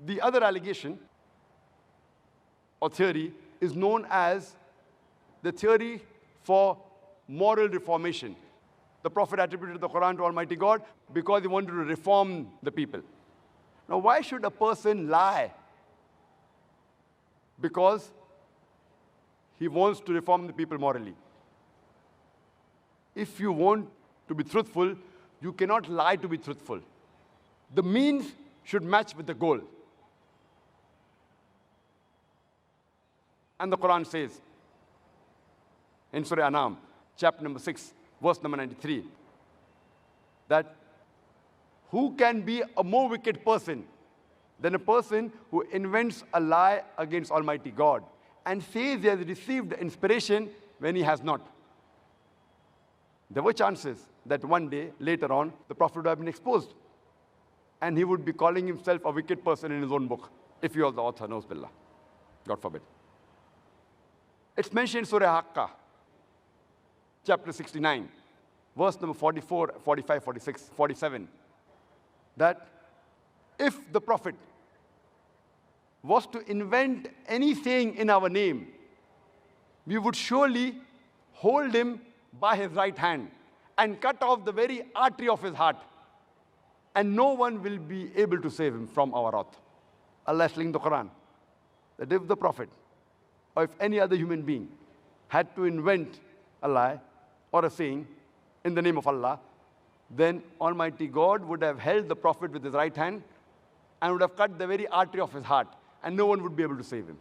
The other allegation or theory is known as the theory for moral reformation. The Prophet attributed the Quran to Almighty God because he wanted to reform the people. Now, why should a person lie? Because he wants to reform the people morally. If you want to be truthful, you cannot lie to be truthful. The means should match with the goal. And the Quran says in Surah Anam, chapter number 6, verse number 93, that who can be a more wicked person than a person who invents a lie against Almighty God and says he has received inspiration when he has not? There were chances that one day, later on, the Prophet would have been exposed and he would be calling himself a wicked person in his own book, if he was the author, knows billah. God forbid. It's mentioned in Surah Haqqah, chapter 69, verse number 44, 45, 46, 47, that if the Prophet was to invent any saying in our name, we would surely hold him by his right hand and cut off the very artery of his heart, and no one will be able to save him from our wrath. Allah is telling in the Quran that if the Prophet or if any other human being had to invent a lie or a saying in the name of Allah, then Almighty God would have held the Prophet with his right hand and would have cut the very artery of his heart, and no one would be able to save him.